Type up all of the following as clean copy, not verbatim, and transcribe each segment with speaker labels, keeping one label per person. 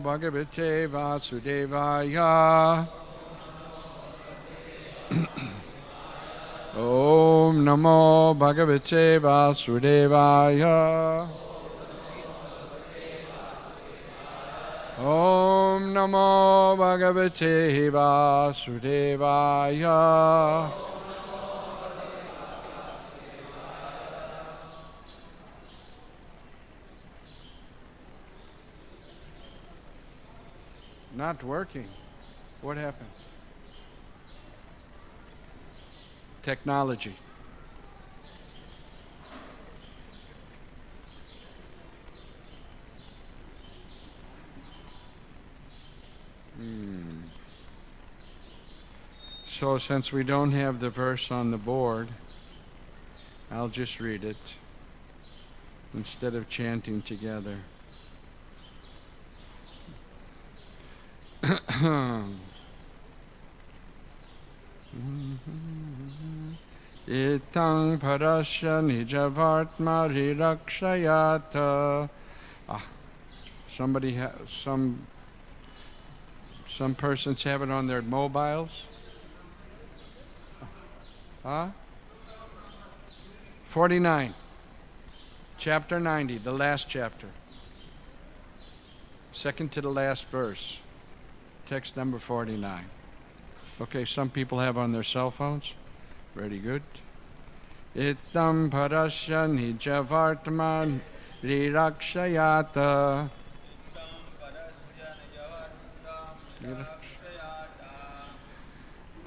Speaker 1: Bhagavate Vasudevaya. Om Namo Bhagavate Vasudevaya. Om Namo Bhagavate Vasudevaya. Not working. What happened? Technology. So since we don't have the verse on the board, I'll just read it instead of chanting together. Itang parasya nijavartma rirakshayata. Somebody some persons have it on their mobiles. 49. Chapter 90, the last chapter. Second to the last verse. Text number 49. Okay, some people have on their cell phones. Very good. Itam parasya nijavartman rirakshayata.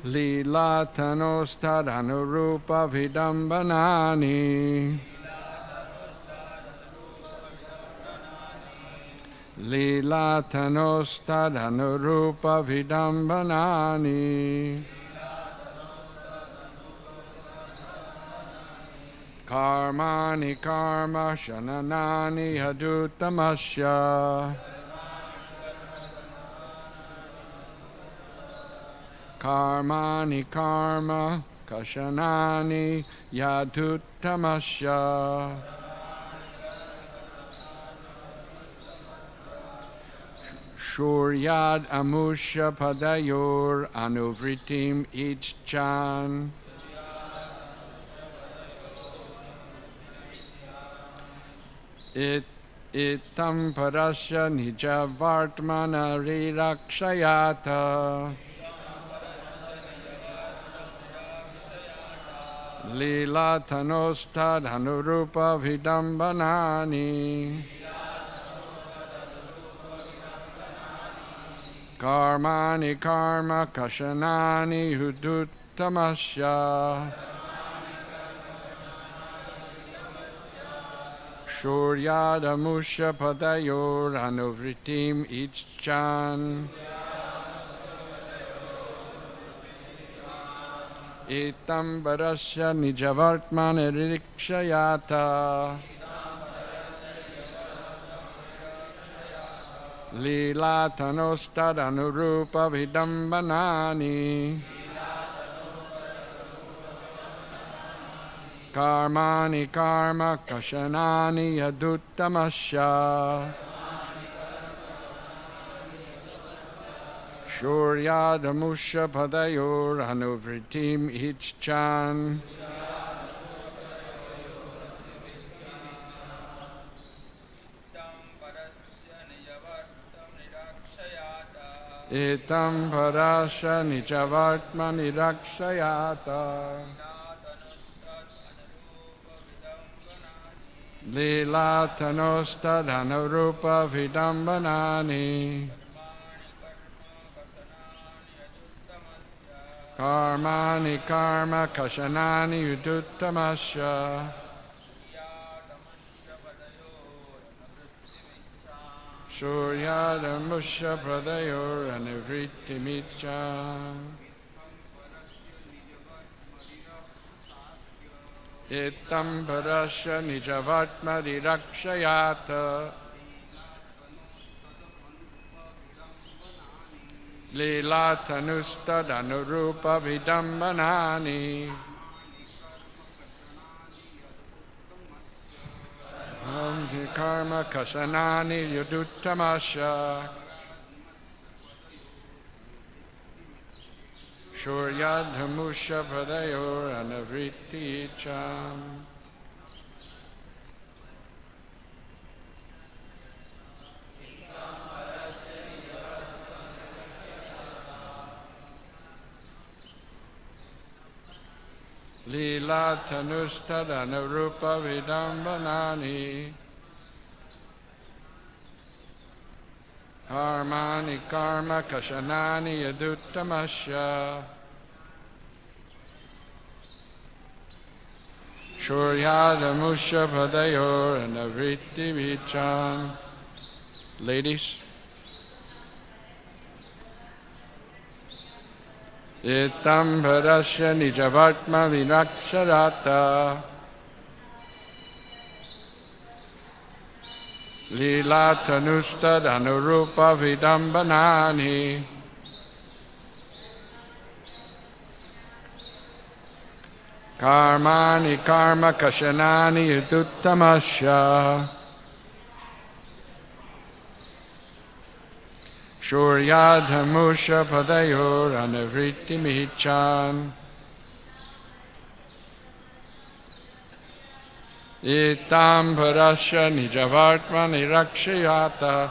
Speaker 1: Lila tanustadanurupa vidambanani. Lila tanustadanurupa vidambanani. Karmani karma shananani hadutamasya. Karmani karma kashanani yadutamasya. Shuryad amusha padayor anuvritim icchan. Itam parasya nijavartmana rirakshayata. Lila tanostad hanurupa vidambanani. Karmani karma kashanani hudutamasya. Shuryadamusha padayor anuvritim icchan. Itam barasya nijavartmana rirakshayata. Lila tanostad anurupa vidambanani. Karmani karma kashanani yadutamasya. Shuryadamusha padayor anuvritim icchan. Itam parasya nijavartma nirakshayata. Lila tanostad anurupa vidambanani. Karmani karma kashanani yudutamasya. Suryadamusha pradayor anivritimicca. Itam parasya nijavatma rirakshayata. Lila tanustad anurupa vidambanani. Karma kasanani yudutamasya. Shuryadhamusha Padayor Anavriti Cham. Lila Tanustadana Rupa Vidambanani Karmani Karma Kashanani Yaduttamasya Shuryadamusha Padayor and Avriti Vicham. Ladies, Itam Parasya Nijavatma Vinaksharata Lila Tanustad Anurupa Vidambanani Karmani Karma Kashanani Yaduttamasya Shuryadhamusha Padayor Anavriti Mihichan Itam Parasya Nijavartma Nirakshayata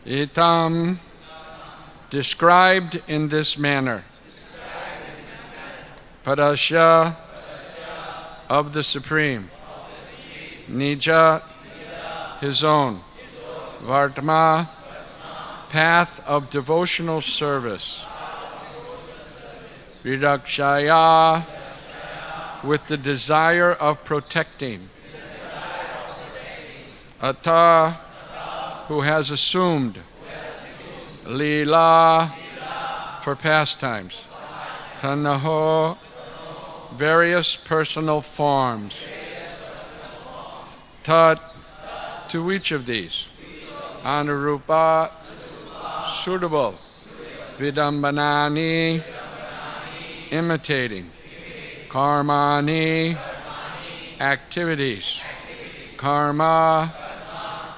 Speaker 1: Itam, described in this manner. Parasya, of the Supreme. Nija, his own. Vartma, path of devotional service. Vidakshaya, with the desire of protecting. Ata, who has assumed. Lila, for pastimes. Tanaho, various personal forms. Tat, to each of these. Anurupa, suitable. Vidambanani, imitating. Karmani, activities. Karma,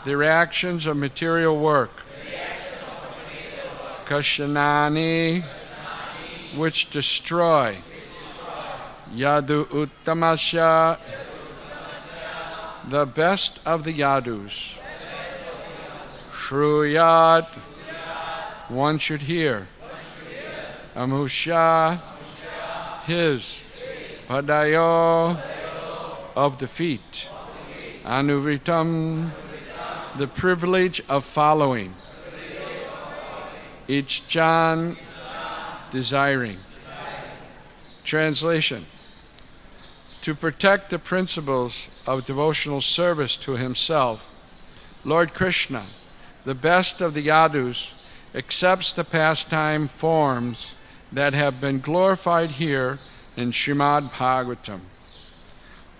Speaker 1: the reactions of material work. Kashanani, which destroy. Yadu Uttamasya, the best of the Yadus. Shruyat, one should hear. Amusha, his. Padayo, of the feet. Anuvritam, the privilege of following. Ichchan, desiring. Translation. To protect the principles of devotional service to himself, Lord Krishna, the best of the Yadus, accepts the pastime forms that have been glorified here in Srimad Bhagavatam.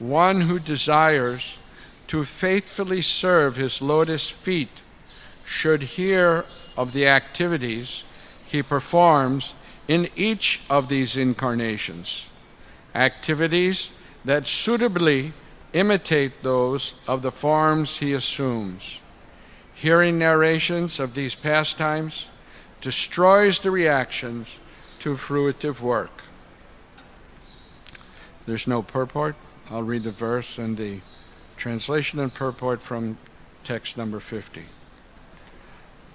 Speaker 1: One who desires to faithfully serve his lotus feet should hear of the activities he performs in each of these incarnations, activities that suitably imitate those of the forms he assumes. Hearing narrations of these pastimes destroys the reactions to fruitive work. There's no purport. I'll read the verse and the translation and purport from text number 50.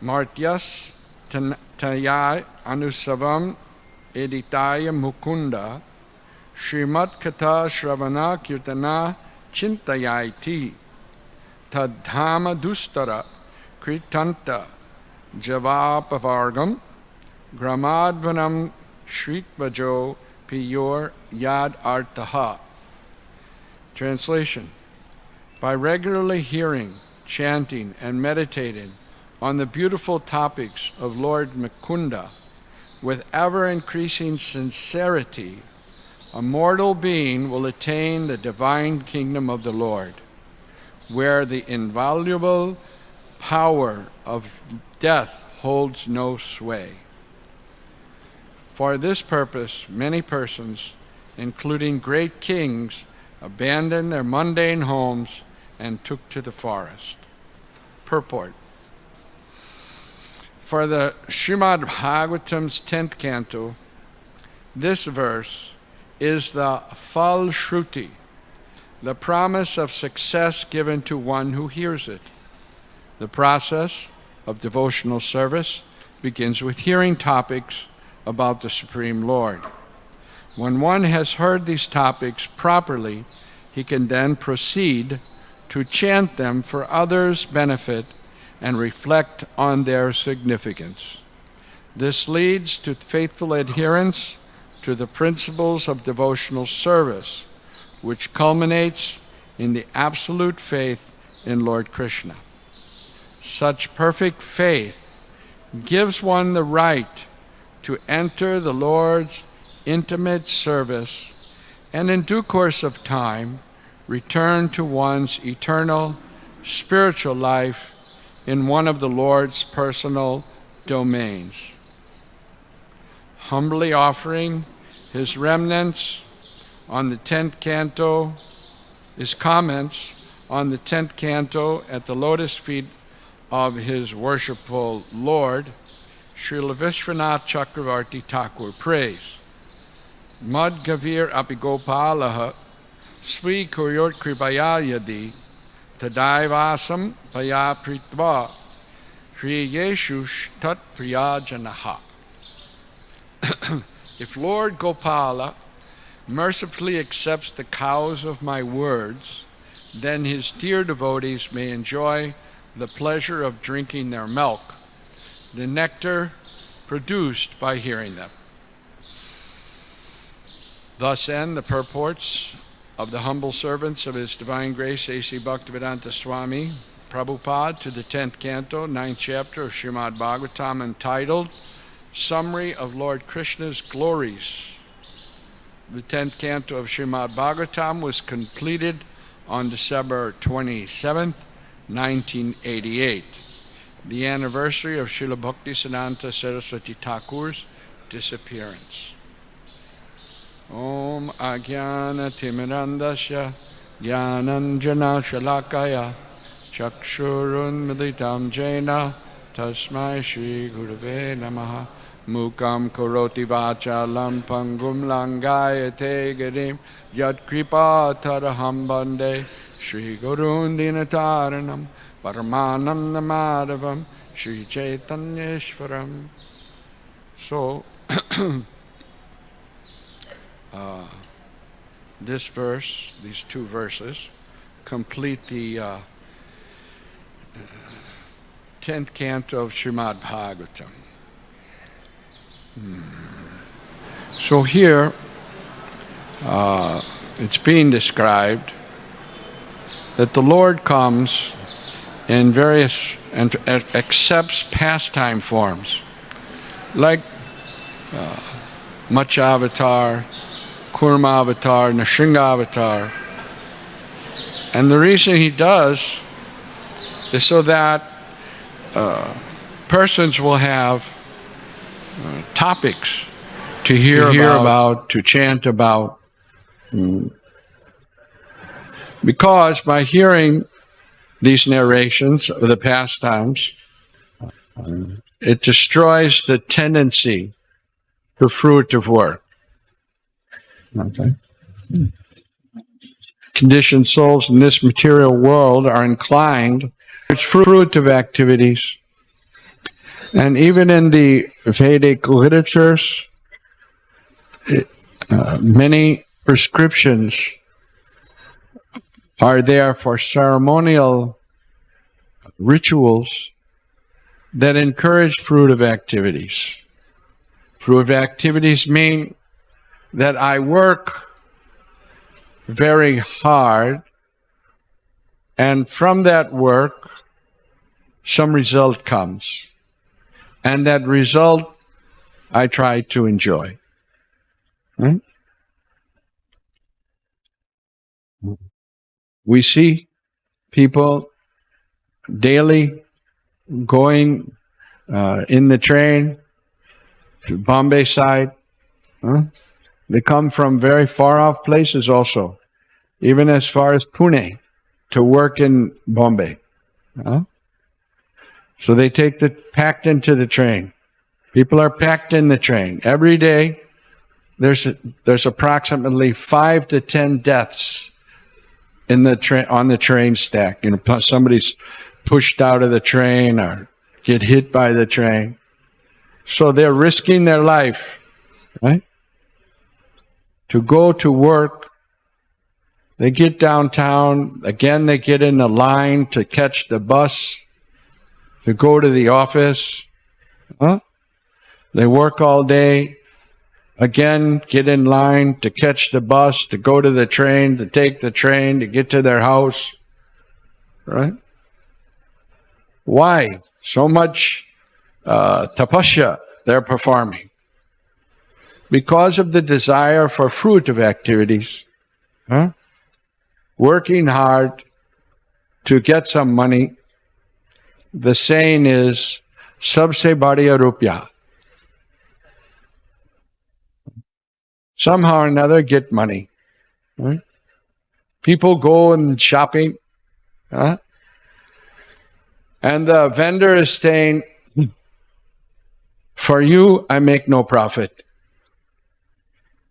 Speaker 1: Martyas taya anusavam editaya mukunda Srimad Katha Shravana Kirtana Chintayaiti Tadhama Dustara Kritanta Javapavargam Gramadvanam Shritvajo Piyor Yad Artaha. Translation. By regularly hearing, chanting, and meditating on the beautiful topics of Lord Mukunda with ever-increasing sincerity, a mortal being will attain the divine kingdom of the Lord, where the invaluable power of death holds no sway. For this purpose, many persons, including great kings, abandoned their mundane homes and took to the forest. Purport. For the Srimad Bhagavatam's 10th canto, this verse is the Phal Shruti, the promise of success given to one who hears it. The process of devotional service begins with hearing topics about the Supreme Lord. When one has heard these topics properly, he can then proceed to chant them for others' benefit and reflect on their significance. This leads to faithful adherence to the principles of devotional service, which culminates in the absolute faith in Lord Krishna. Such perfect faith gives one the right to enter the Lord's intimate service and in due course of time return to one's eternal spiritual life in one of the Lord's personal domains. Humbly offering his remnants on the 10th canto, his comments on the 10th canto at the lotus feet of his worshipful Lord, Srila Vishwanath Chakravarti Thakur prays, Mad Gavir Apigopalaha Svi Kuryot Kripaya Yadi Tadaivasam Paya Pritva Priyeshu Tat Priyajanaha. If Lord Gopala mercifully accepts the cows of my words, then his dear devotees may enjoy the pleasure of drinking their milk, the nectar produced by hearing them. Thus end the purports of the humble servants of His Divine Grace A.C. Bhaktivedanta Swami Prabhupada to the 10th canto, 9th chapter of Srimad Bhagavatam, entitled Summary of Lord Krishna's Glories. The 10th canto of Srimad Bhagavatam was completed on December 27th, 1988, the anniversary of Srila Bhaktisiddhanta Saraswati Thakur's disappearance. Om Ajnana Timirandasya Jnananjana Shalakaya Chakshurun Militam Jena Tasmai Shri Gurave Namaha Mukam Karoti Vachalam Pangum Langayate Girim Yad Kripa Taraham Bande Shri Gurun Dinataranam Paramanam Namadavam Shri Chaitanyeshwaram. So, this verse, these two verses, complete the 10th canto of Srimad Bhagavatam. So here, it's being described that the Lord comes in various and accepts pastime forms, like Macha Avatar, Kurma Avatar, Nrsimha Avatar. And the reason he does is so that persons will have topics to hear about, to chant about. Because by hearing these narrations of the pastimes, it destroys the tendency to fruitive work. Okay. Conditioned souls in this material world are inclined towards fruitive activities. And even in the Vedic literatures, many prescriptions are there for ceremonial rituals that encourage fruitive activities. Fruitive activities mean that I work very hard, and from that work, some result comes. And that result, I try to enjoy. Right? We see people daily going in the train to Bombay side. They come from very far off places also, even as far as Pune, to work in Bombay. So they packed into the train. People are packed in the train. Every day, there's approximately 5 to 10 deaths in the on the train stack. Somebody's pushed out of the train or get hit by the train. So they're risking their life, right? To go to work. They get downtown. Again, they get in the line to catch the bus to go to the office. They work all day. Again, get in line to catch the bus, to go to the train, to take the train, to get to their house. Right? Why? So much tapasya they're performing. Because of the desire for fruitive activities. Working hard to get some money. The saying is, sabse badhiya rupya. Somehow or another get money. Right? People go and shopping. And the vendor is saying, for you, I make no profit.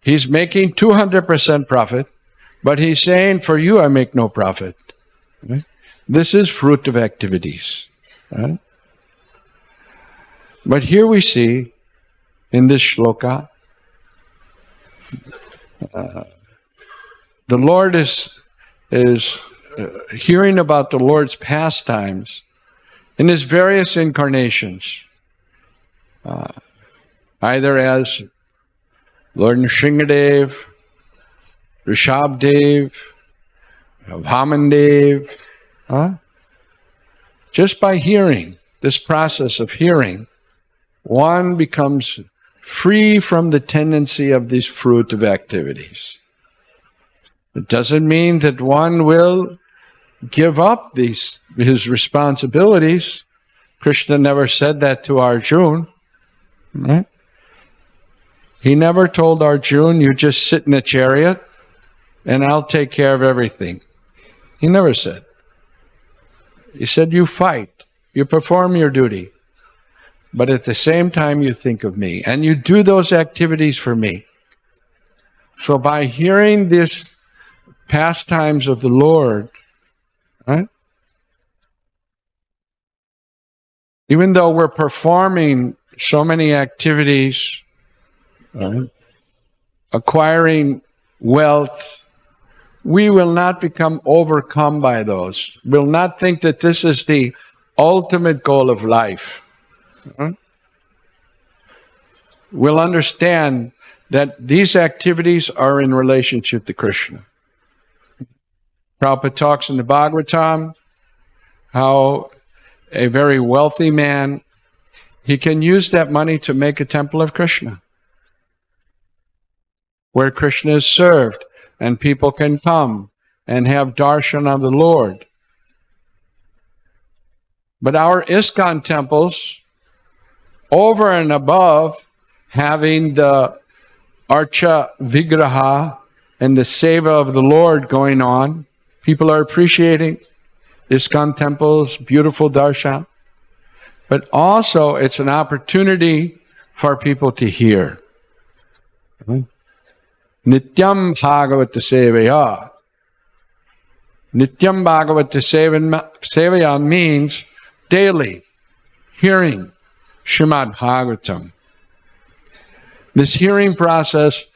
Speaker 1: He's making 200% profit, but he's saying, for you, I make no profit. Right? This is fruitive activities. Right? But here we see, in this shloka, the Lord is hearing about the Lord's pastimes in His various incarnations, either as Lord Nrsingadev, Rishabdev, Vamandev. Just by hearing, this process of hearing, one becomes free from the tendency of these fruitive activities. It doesn't mean that one will give up his responsibilities. Krishna never said that to Arjuna. Right? He never told Arjuna, you just sit in a chariot and I'll take care of everything. He never said. He said, you fight, you perform your duty, but at the same time you think of me, and you do those activities for me. So by hearing these pastimes of the Lord, right, even though we're performing so many activities, right, acquiring wealth, we will not become overcome by those. We'll not think that this is the ultimate goal of life. We'll understand that these activities are in relationship to Krishna. Prabhupada talks in the Bhagavatam how a very wealthy man, he can use that money to make a temple of Krishna, where Krishna is served, and people can come and have darshan of the Lord. But our ISKCON temples, over and above having the Archa Vigraha and the Seva of the Lord going on, people are appreciating ISKCON temples, beautiful darshan. But also it's an opportunity for people to hear. Nityam Bhagavata Sevaya. Nityam Bhagavata Sevaya means daily hearing Srimad Bhagavatam. This hearing process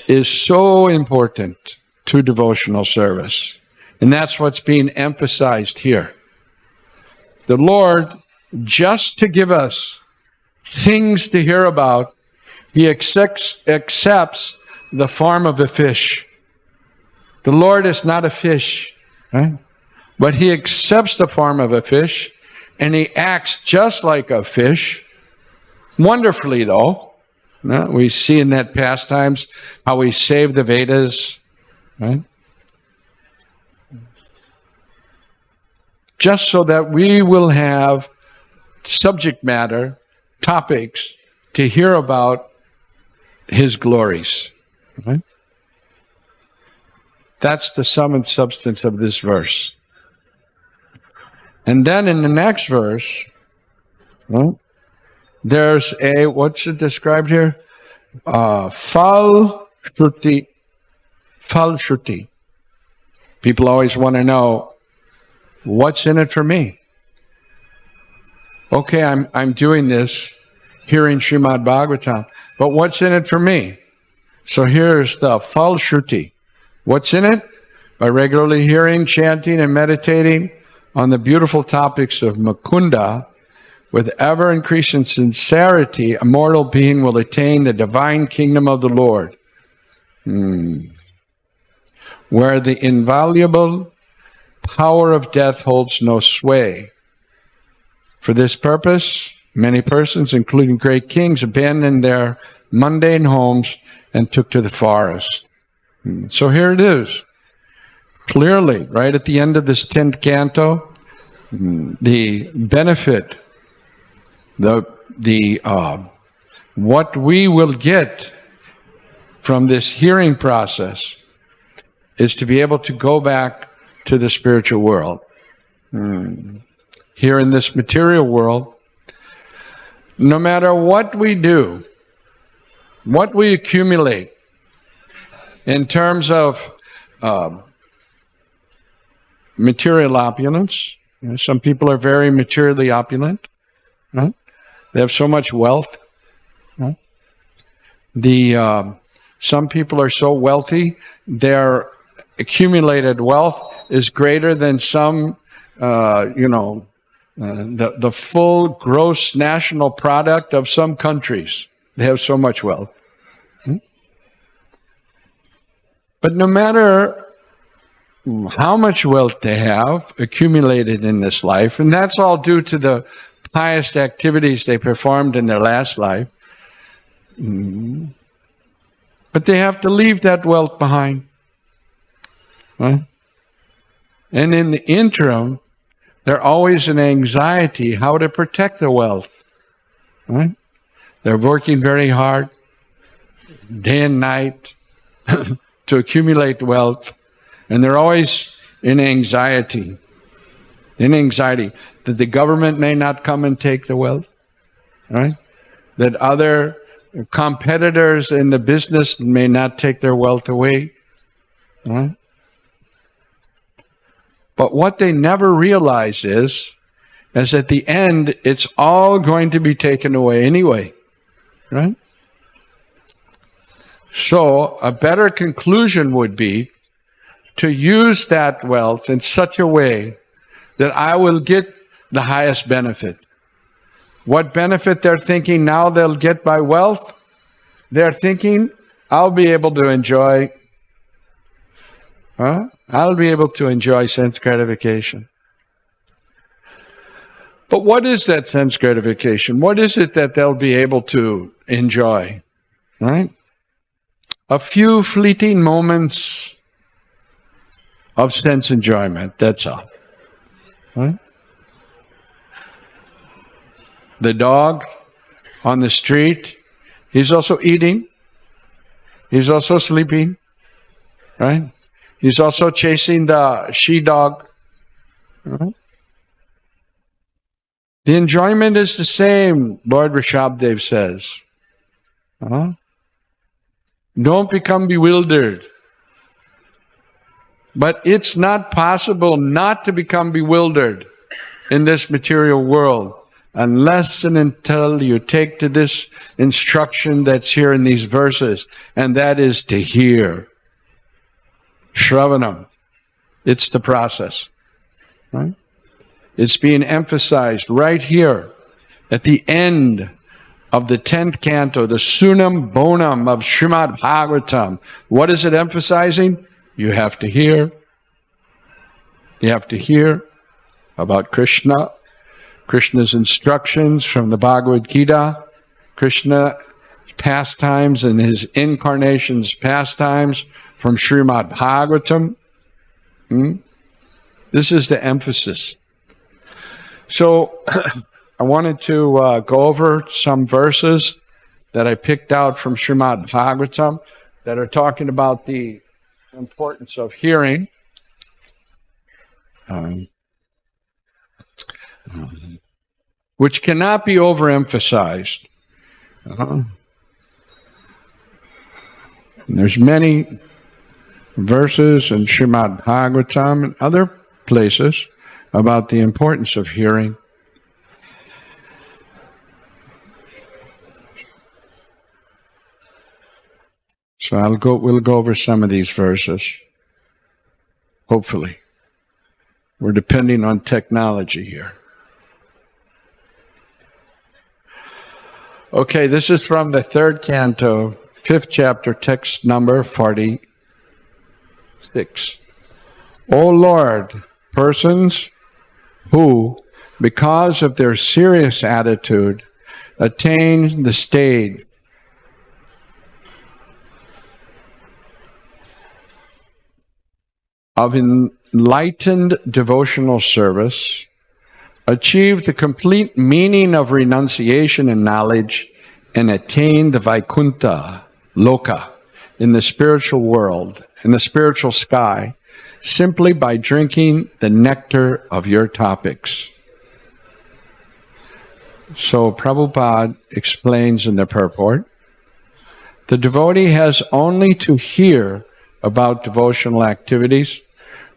Speaker 1: is so important to devotional service. And that's what's being emphasized here. The Lord, just to give us things to hear about, He accepts the form of a fish. The Lord is not a fish, right? But He accepts the form of a fish, and He acts just like a fish, wonderfully though. We see in that pastimes how He saved the Vedas, right? just so that we will have subject matter, topics to hear about his glories. Right? That's the sum and substance of this verse. And then in the next verse, there's a, what's it described here? Fal Shruti. Fal Shruti. People always want to know, what's in it for me? Okay, I'm doing this, hearing Srimad Bhagavatam, but what's in it for me? So here's the Fal Shruti. What's in it? By regularly hearing, chanting, and meditating on the beautiful topics of Mukunda, with ever-increasing sincerity, a mortal being will attain the divine kingdom of the Lord, where the invaluable power of death holds no sway. For this purpose, many persons, including great kings, abandoned their mundane homes and took to the forest. So here it is. Clearly, right at the end of this 10th canto, the benefit, what we will get from this hearing process is to be able to go back to the spiritual world. Here in this material world, no matter what we do, what we accumulate in terms of material opulence. Some people are very materially opulent. Right? They have so much wealth. Right? Some people are so wealthy, their accumulated wealth is greater than some, the full gross national product of some countries. They have so much wealth. But no matter how much wealth they have accumulated in this life, and that's all due to the pious activities they performed in their last life, but they have to leave that wealth behind. Right? And in the interim, they're always in anxiety how to protect the wealth. Right? They're working very hard, day and night, to accumulate wealth, and they're always in anxiety. That the government may not come and take the wealth, right? That other competitors in the business may not take their wealth away, right? But what they never realize is at the end, it's all going to be taken away anyway, right? So a better conclusion would be to use that wealth in such a way that I will get the highest benefit. What benefit they're thinking now they'll get by wealth? They're thinking, I'll be able to enjoy sense gratification. But what is that sense gratification? What is it that they'll be able to enjoy? Right? A few fleeting moments of sense enjoyment, that's all. Right? The dog on the street, he's also eating, he's also sleeping, right? He's also chasing the she-dog. Right? The enjoyment is the same, Lord Rishabdev says. Don't become bewildered. But it's not possible not to become bewildered in this material world unless and until you take to this instruction that's here in these verses, and that is to hear. Shravanam. It's the process. Right? It's being emphasized right here at the end of the 10th canto, the Sunam Bonam of Srimad Bhagavatam. What is it emphasizing? You have to hear. You have to hear about Krishna, Krishna's instructions from the Bhagavad-gita, Krishna's pastimes and his incarnation's pastimes from Srimad Bhagavatam. This is the emphasis. So I wanted to go over some verses that I picked out from Srimad Bhagavatam that are talking about the importance of hearing. Which cannot be overemphasized. And there's many verses in Srimad Bhagavatam and other places about the importance of hearing. So we'll go over some of these verses. Hopefully. We're depending on technology here. Okay, this is from the 3rd canto, 5th chapter, text number 46. O Lord, persons who, because of their serious attitude, attain the state of enlightened devotional service, achieve the complete meaning of renunciation and knowledge, and attain the Vaikuntha Loka in the spiritual world, in the spiritual sky, simply by drinking the nectar of your topics. So Prabhupada explains in the purport, the devotee has only to hear about devotional activities,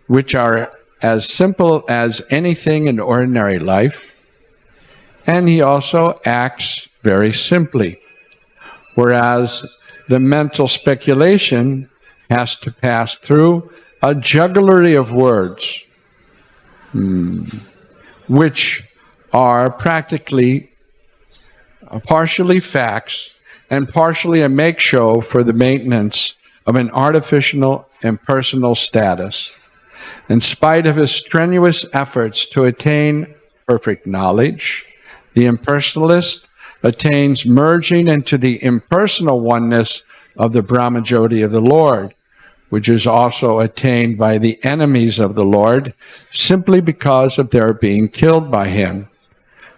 Speaker 1: which are as simple as anything in ordinary life, and he also acts very simply, whereas the mental speculation has to pass through a jugglery of words, which are practically partially facts and partially a make-show for the maintenance of an artificial and personal status. In spite of his strenuous efforts to attain perfect knowledge, the impersonalist attains merging into the impersonal oneness of the Brahmajyoti of the Lord, which is also attained by the enemies of the Lord simply because of their being killed by him.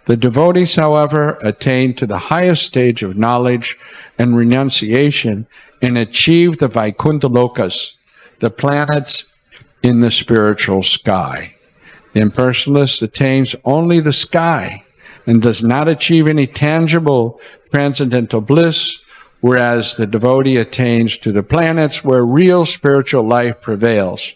Speaker 1: The devotees, however, attain to the highest stage of knowledge and renunciation and achieve the Vaikuntha Lokas, the planets in the spiritual sky. The impersonalist attains only the sky and does not achieve any tangible transcendental bliss, whereas the devotee attains to the planets where real spiritual life prevails.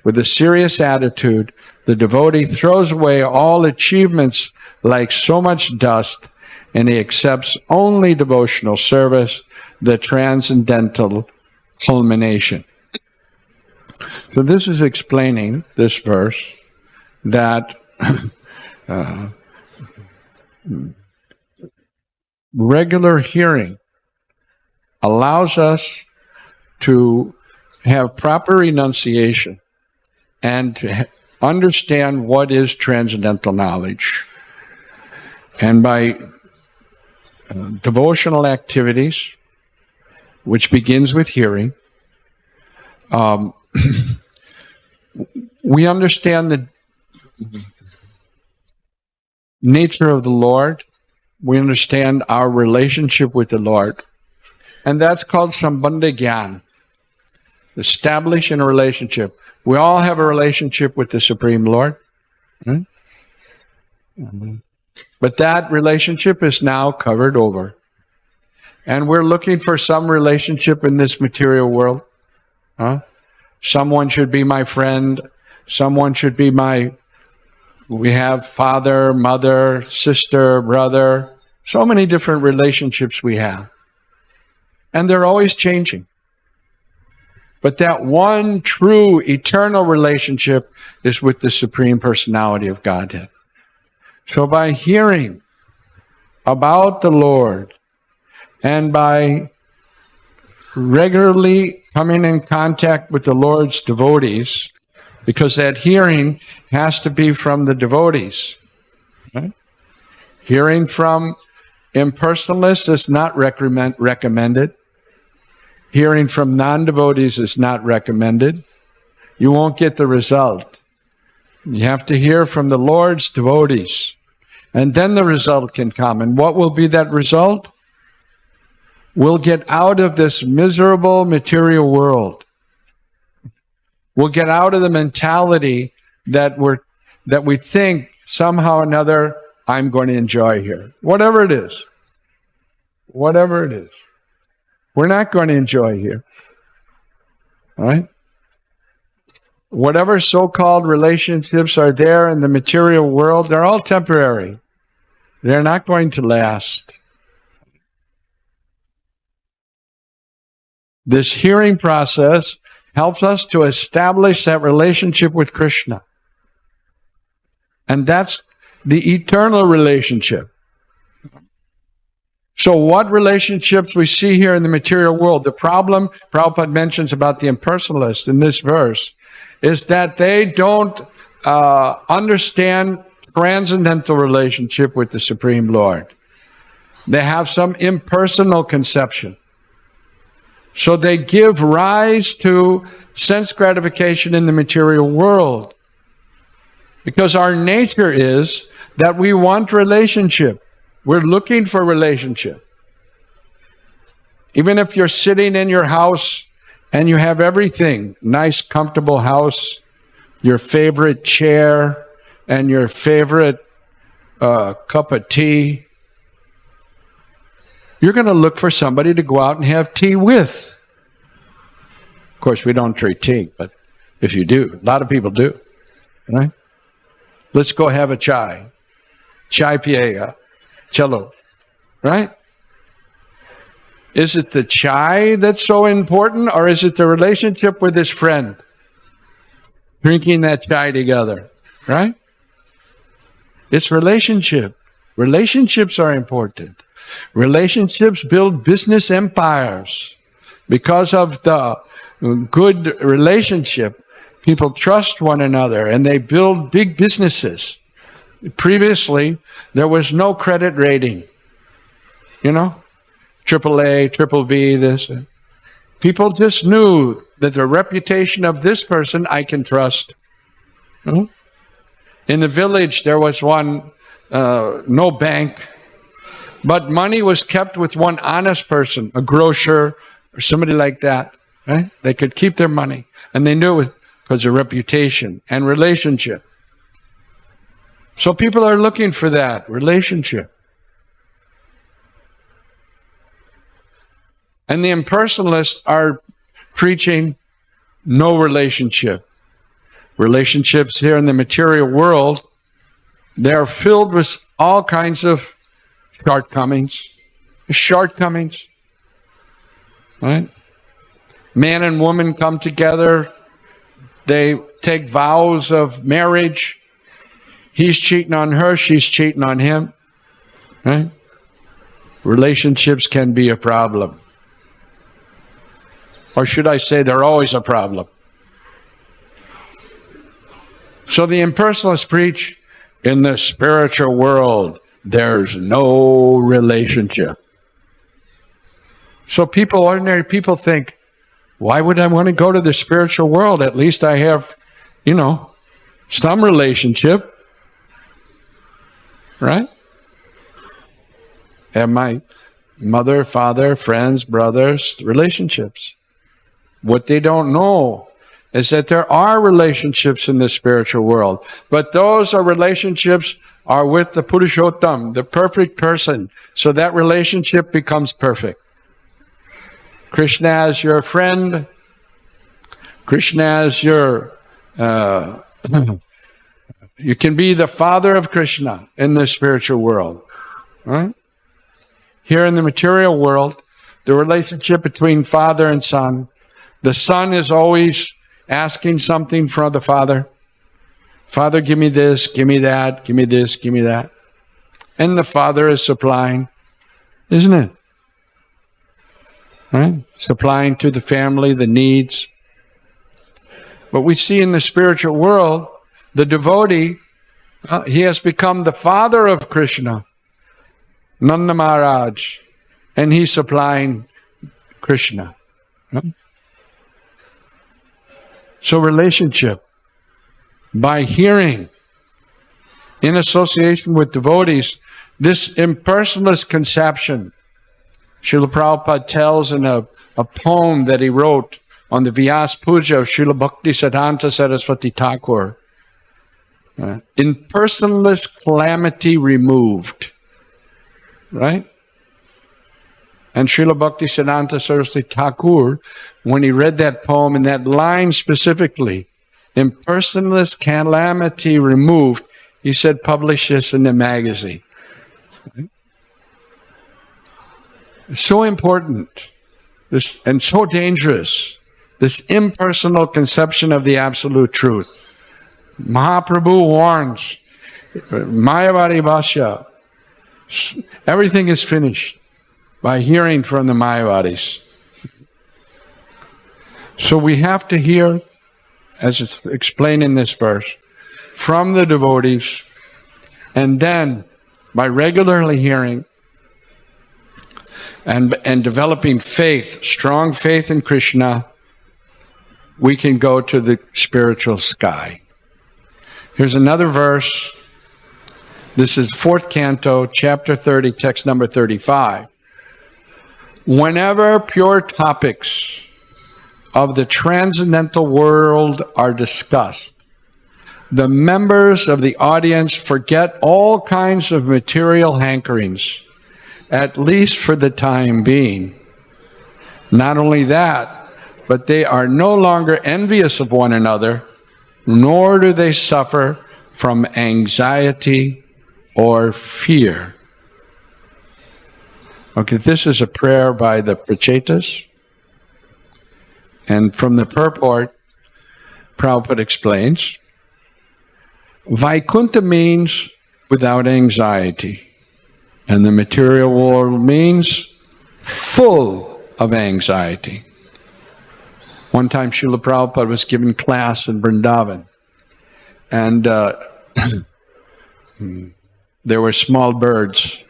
Speaker 1: With a serious attitude, the devotee throws away all achievements like so much dust, and he accepts only devotional service, the transcendental culmination. So this is explaining, this verse, that regular hearing allows us to have proper renunciation and to understand what is transcendental knowledge. And by devotional activities, which begins with hearing, we understand the nature of the Lord. We understand our relationship with the Lord. And that's called Sambandha Gyan. Establishing a relationship. We all have a relationship with the Supreme Lord. Right? But that relationship is now covered over. And we're looking for some relationship in this material world. Someone should be my friend. Someone should be we have father, mother, sister, brother. So many different relationships we have. And they're always changing. But that one true eternal relationship is with the Supreme Personality of Godhead. So by hearing about the Lord and by regularly coming in contact with the Lord's devotees, because that hearing has to be from the devotees. Right? Hearing from impersonalists is not recommended. Hearing from non-devotees is not recommended. You won't get the result. You have to hear from the Lord's devotees. And then the result can come. And what will be that result? We'll get out of this miserable material world. We'll get out of the mentality that we think somehow or another I'm going to enjoy here. Whatever it is. Whatever it is. We're not going to enjoy here. All right? Whatever so-called relationships are there in the material world, they're all temporary. They're not going to last. This hearing process helps us to establish that relationship with Krishna. And that's the eternal relationship. So what relationships we see here in the material world? The problem Prabhupada mentions about the impersonalists in this verse is that they don't understand transcendental relationship with the Supreme Lord. They have some impersonal conception. So they give rise to sense gratification in the material world. Because our nature is that we want relationship. We're looking for relationship. Even if you're sitting in your house and you have everything, nice, comfortable house, your favorite chair, and your favorite cup of tea, you're going to look for somebody to go out and have tea with. Of course, we don't drink tea, but if you do, a lot of people do, right? Let's go have a chai. Chai piega. Chalo. Right? Is it the chai that's so important, or is it the relationship with his friend? Drinking that chai together. Right? It's relationship. Relationships are important. Relationships build business empires. Because of the good relationship, people trust one another and they build big businesses. Previously, there was no credit rating. You know? AAA, triple B, this. People just knew that the reputation of this person I can trust. In the village, there was one, no bank, but money was kept with one honest person, a grocer or somebody like that. Right? They could keep their money, and they knew it because of reputation and relationship. So people are looking for that relationship. And the impersonalists are preaching no relationship. Relationships here in the material world, they're filled with all kinds of shortcomings. Shortcomings. Right? Man and woman come together. They take vows of marriage. He's cheating on her, she's cheating on him. Right? Relationships can be a problem. Or should I say they're always a problem. So the impersonalists preach, in the spiritual world, there's no relationship. So ordinary people think, why would I want to go to the spiritual world? At least I have, some relationship. Right? Have my mother, father, friends, brothers, relationships. What they don't know is that there are relationships in the spiritual world, but those relationships are with the Purushottam, the perfect person, so that relationship becomes perfect. Krishna as your friend, Krishna as your, you can be the father of Krishna in the spiritual world. Right? Here in the material world, the relationship between father and son, the son is always asking something from the father. Father, give me this, give me that, give me this, give me that. And the father is supplying, isn't it? Right? Supplying to the family the needs. But we see in the spiritual world, the devotee, he has become the father of Krishna, Nanda Maharaj, and he's supplying Krishna. Right? So relationship. by hearing, in association with devotees, this impersonalist conception. Srila Prabhupada tells in a poem that he wrote on the Vyasa-puja of Srila Bhaktisiddhanta Saraswati Thakur, impersonalist calamity removed, right? And Srila Bhaktisiddhanta Saraswati Thakur, when he read that poem and that line specifically, impersonalist calamity removed, he said, publish this in the magazine. It's so important, this, and so dangerous, this impersonal conception of the absolute truth. Mahaprabhu warns, Mayavadi Bhashya, everything is finished by hearing from the Mayavadis. So we have to hear, as it's explained in this verse, from the devotees, and then by regularly hearing and developing faith, strong faith in Krishna, we can go to the spiritual sky. Here's another verse. This is 4th canto, chapter 30, text number 35. Whenever pure topics of the transcendental world are discussed, the members of the audience forget all kinds of material hankerings, at least for the time being. Not only that, but they are no longer envious of one another, nor do they suffer from anxiety or fear. Okay, this is a prayer by the Prachetas. And from the purport, Prabhupada explains, Vaikuntha means without anxiety, and the material world means full of anxiety. One time Srila Prabhupada was giving class in Vrindavan, and there were small birds,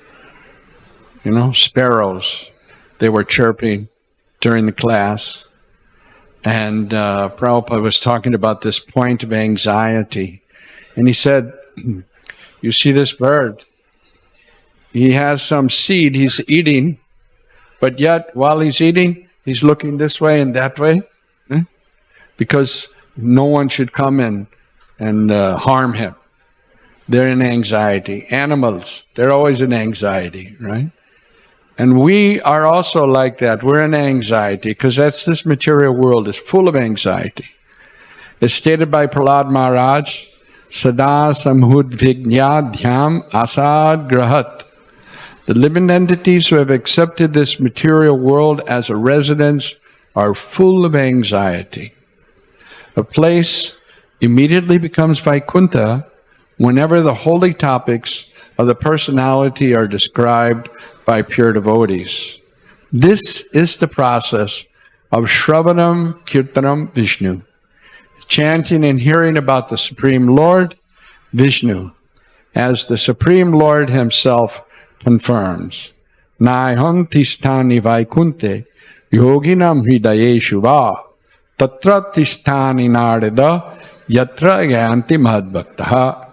Speaker 1: sparrows. They were chirping during the class. And Prabhupada was talking about this point of anxiety. And he said, you see this bird? He has some seed he's eating, but yet while he's eating, he's looking this way and that way, because no one should come and harm him. They're in anxiety. Animals, they're always in anxiety, right? And we are also like that. We're in anxiety because this material world is full of anxiety. It's stated by Prahlad Maharaj, Sada samhudvignya dhyam asad grahat. The living entities who have accepted this material world as a residence are full of anxiety. A place immediately becomes Vaikuntha whenever the holy topics of the personality are described by pure devotees. This is the process of Shravanam Kirtanam Vishnu, chanting and hearing about the Supreme Lord, Vishnu, as the Supreme Lord himself confirms. Naiham tistani vaikunte yoginam hridayeshu va tatra tistani narada yatra yanti madbhaktaha.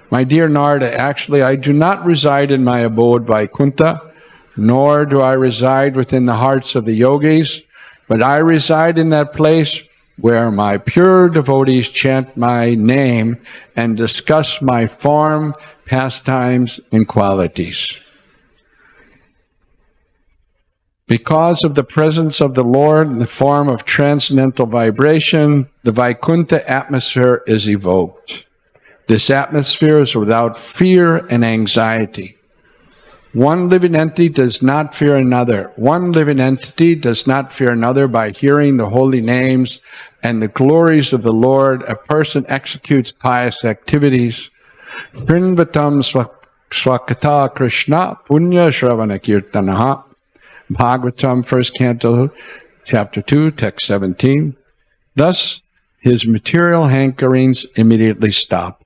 Speaker 1: My dear Narada, actually, I do not reside in my abode Vaikuntha, nor do I reside within the hearts of the yogis, but I reside in that place where my pure devotees chant my name and discuss my form, pastimes, and qualities. Because of the presence of the Lord in the form of transcendental vibration, the Vaikuntha atmosphere is evoked. This atmosphere is without fear and anxiety. One living entity does not fear another. One living entity does not fear another by hearing the holy names and the glories of the Lord. A person executes pious activities. Shrinvatam swakata Krishna punya shravana kirtanaha. Bhagavatam, 1st canto, chapter 2, text 17. Thus, his material hankerings immediately stop.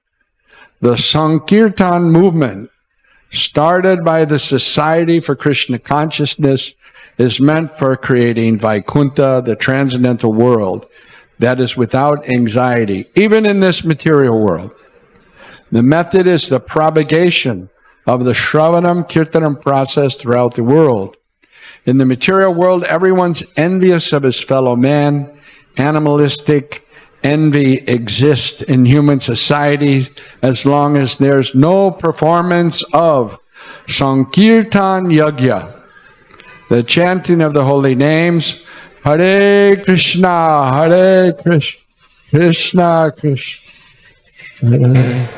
Speaker 1: The Sankirtan movement, started by the Society for Krishna Consciousness, is meant for creating Vaikuntha, the transcendental world, that is without anxiety, even in this material world. The method is the propagation of the Shravanam Kirtanam process throughout the world. In the material world, everyone's envious of his fellow man. Animalistic envy exists in human society as long as there's no performance of Sankirtan Yajna, the chanting of the holy names, Hare Krishna, Hare Krishna, Krishna Krishna, Hare.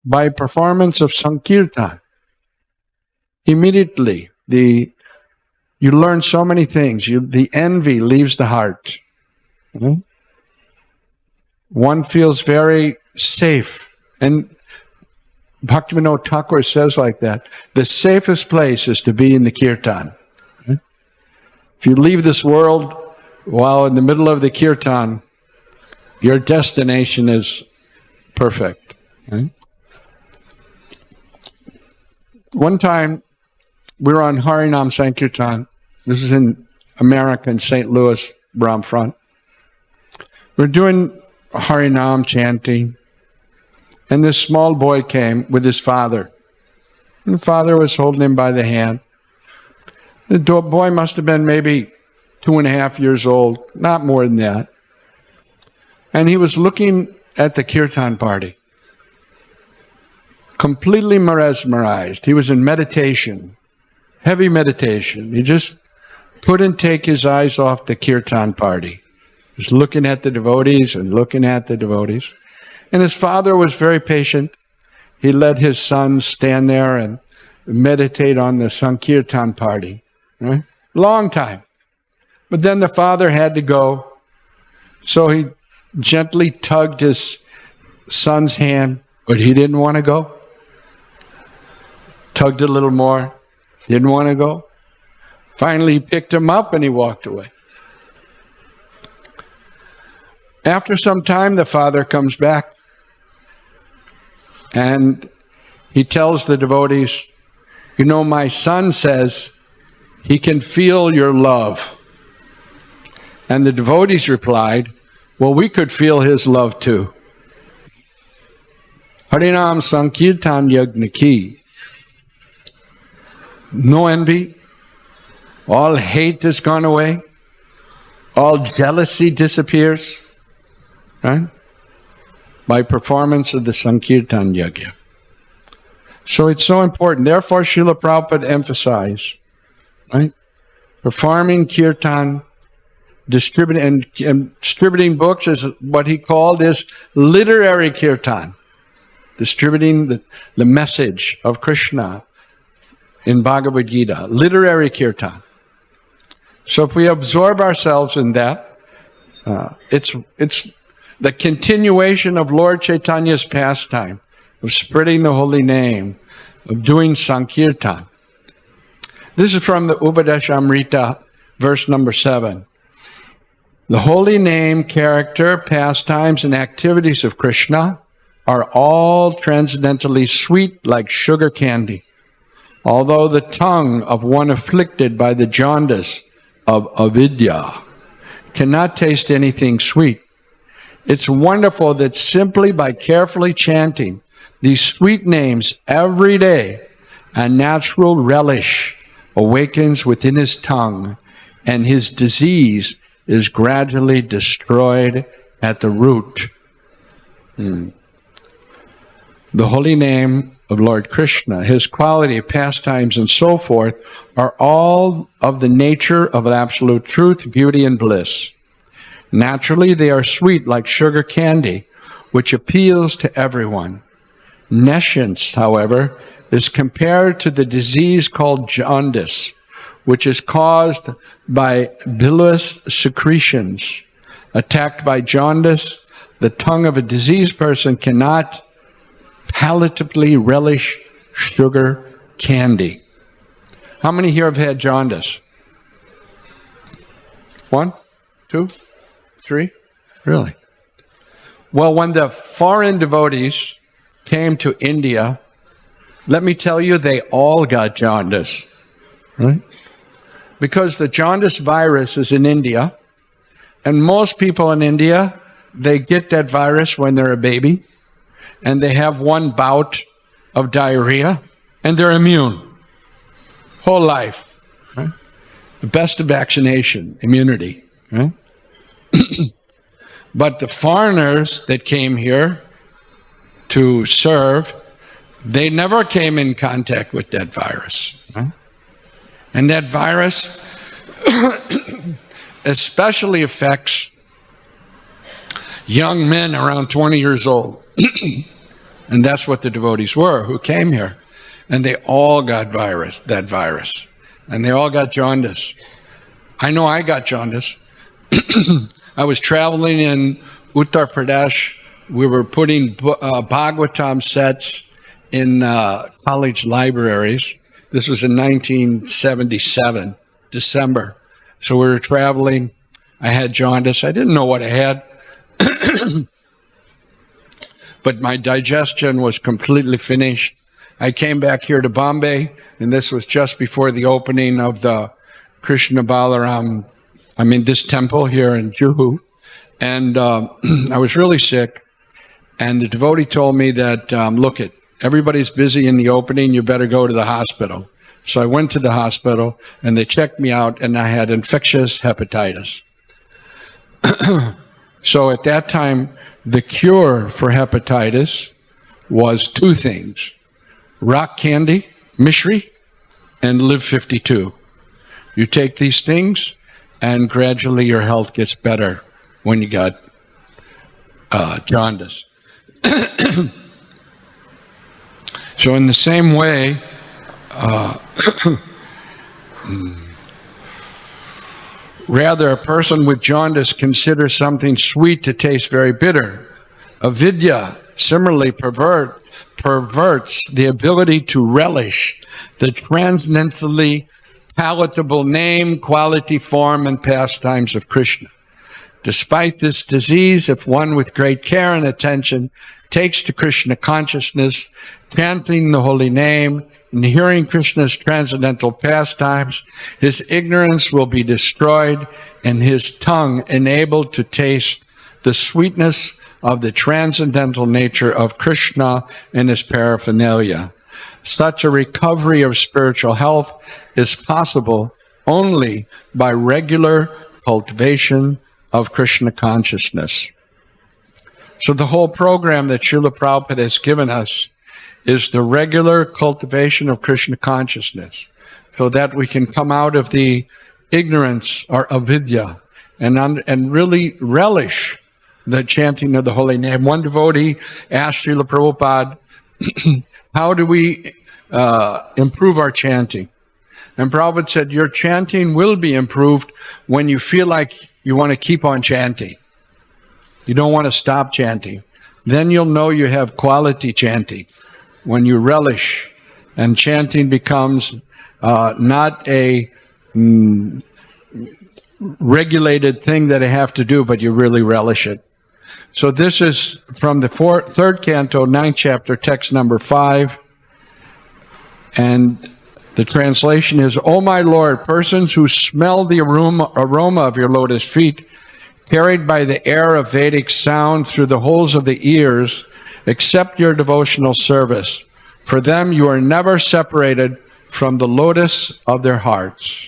Speaker 1: By performance of Sankirtan, immediately you learn so many things. The envy leaves the heart. One feels very safe. And Bhaktivinoda Thakur says like that, the safest place is to be in the kirtan. If you leave this world while in the middle of the kirtan, your destination is perfect. One time, we were on Harinam Sankirtan. This is in America, in St. Louis, Bromfront. We're doing Harinam chanting, and this small boy came with his father. And the father was holding him by the hand. The boy must have been maybe 2.5 years old, not more than that. And he was looking at the kirtan party, completely mesmerized. He was in meditation, heavy meditation. He just couldn't take his eyes off the kirtan party. He was looking at the devotees and looking at the devotees. And his father was very patient. He let his son stand there and meditate on the Sankirtan party. Right? Long time. But then the father had to go. So he gently tugged his son's hand, but he didn't want to go. Tugged a little more, didn't want to go. Finally, he picked him up and he walked away. After some time, the father comes back and he tells the devotees, you know, my son says he can feel your love. And the devotees replied, well, we could feel his love too. Harinam Sankirtan Yajna Ki. No envy, all hate has gone away, all jealousy disappears, right? By performance of the Sankirtan Yajna. So it's so important. Therefore, Srila Prabhupada emphasized, right? Performing kirtan, distributing books is what he called is literary kirtan, distributing the message of Krishna in Bhagavad-gita, literary kirtan. So if we absorb ourselves in that, it's the continuation of Lord Chaitanya's pastime, of spreading the holy name, of doing Sankirtan. This is from the Upadeshamrita, verse number 7. The holy name, character, pastimes, and activities of Krishna are all transcendently sweet like sugar candy. Although the tongue of one afflicted by the jaundice of avidya cannot taste anything sweet, it's wonderful that simply by carefully chanting these sweet names every day, a natural relish awakens within his tongue, and his disease is gradually destroyed at the root. The holy name of Lord Krishna, his quality, pastimes, and so forth, are all of the nature of absolute truth, beauty, and bliss. Naturally, they are sweet like sugar candy, which appeals to everyone. Nescience, however, is compared to the disease called jaundice, which is caused by bilious secretions. Attacked by jaundice, the tongue of a diseased person cannot palatably relish sugar candy. How many here have had jaundice? 1, 2, 3? Really? Well, when the foreign devotees came to India, let me tell you, they all got jaundice. right? Because the jaundice virus is in India, and most people in India, they get that virus when they're a baby, and they have one bout of diarrhea, and they're immune whole life. Right? The best of vaccination, immunity. Right? But the foreigners that came here to serve, they never came in contact with that virus. Right? And that virus especially affects young men around 20 years old. And that's what the devotees were who came here. And they all got that virus. And they all got jaundice. I know I got jaundice. I was traveling in Uttar Pradesh. We were putting Bhagavatam sets in college libraries. This was in 1977, December. So we were traveling. I had jaundice. I didn't know what I had. But my digestion was completely finished. I came back here to Bombay, and this was just before the opening of the Krishna Balaram, this temple here in Juhu. And I was really sick. And the devotee told me that, everybody's busy in the opening, you better go to the hospital. So I went to the hospital, and they checked me out, and I had infectious hepatitis. So at that time, the cure for hepatitis was two things: rock candy, mishri, and Live 52. You take these things, and gradually your health gets better when you got jaundice. So in the same way, rather, a person with jaundice considers something sweet to taste very bitter. Avidya similarly perverts the ability to relish the transcendently palatable name, quality, form, and pastimes of Krishna. Despite this disease, if one with great care and attention takes to Krishna consciousness, chanting the holy name, and hearing Krishna's transcendental pastimes, his ignorance will be destroyed and his tongue enabled to taste the sweetness of the transcendental nature of Krishna and his paraphernalia. Such a recovery of spiritual health is possible only by regular cultivation of Krishna consciousness. So the whole program that Srila Prabhupada has given us is the regular cultivation of Krishna consciousness, so that we can come out of the ignorance or avidya and really relish the chanting of the holy name. One devotee asked Srila Prabhupada, how do we improve our chanting? And Prabhupada said, your chanting will be improved when you feel like you want to keep on chanting. You don't want to stop chanting. Then you'll know you have quality chanting. When you relish, and chanting becomes not a regulated thing that I have to do, but you really relish it. So this is from the third canto, 9th chapter, text number 5. And the translation is, O my Lord, persons who smell the aroma of your lotus feet, carried by the air of Vedic sound through the holes of the ears, accept your devotional service. For them, you are never separated from the lotus of their hearts.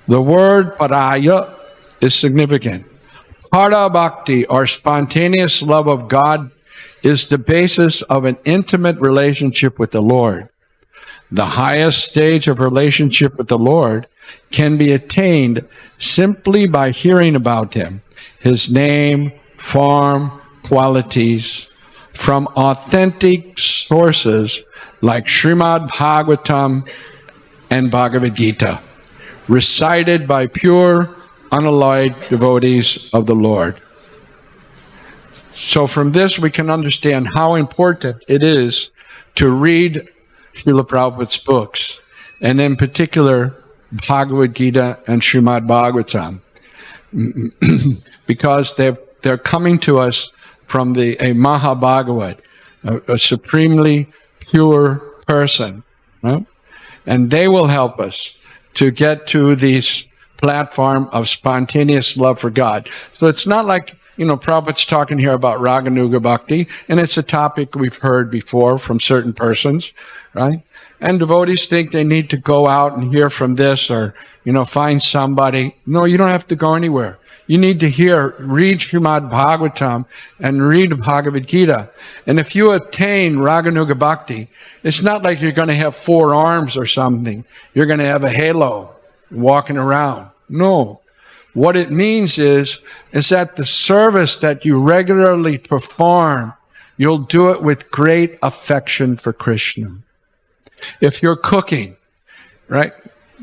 Speaker 1: The word paraya is significant. Para bhakti, or spontaneous love of God, is the basis of an intimate relationship with the Lord. The highest stage of relationship with the Lord can be attained simply by hearing about Him, His name, form, qualities, from authentic sources like Srimad, Bhagavatam, and Bhagavad-gita, recited by pure, unalloyed devotees of the Lord. So from this we can understand how important it is to read Srila Prabhupada's books, and in particular Bhagavad-gita and Srimad Bhagavatam, because they're coming to us from a Mahabhagavat, a supremely pure person, right? And they will help us. to get to this platform of spontaneous love for God. So it's not like, Prabhupada's talking here about Raganuga Bhakti, and it's a topic we've heard before from certain persons, right? And devotees think they need to go out and hear from this or, find somebody. No, you don't have to go anywhere. You need to read Srimad Bhagavatam and read Bhagavad-gita. And if you attain Raganuga Bhakti, it's not like you're going to have 4 arms or something. You're going to have a halo walking around. No. What it means is that the service that you regularly perform, you'll do it with great affection for Krishna. If you're cooking, right,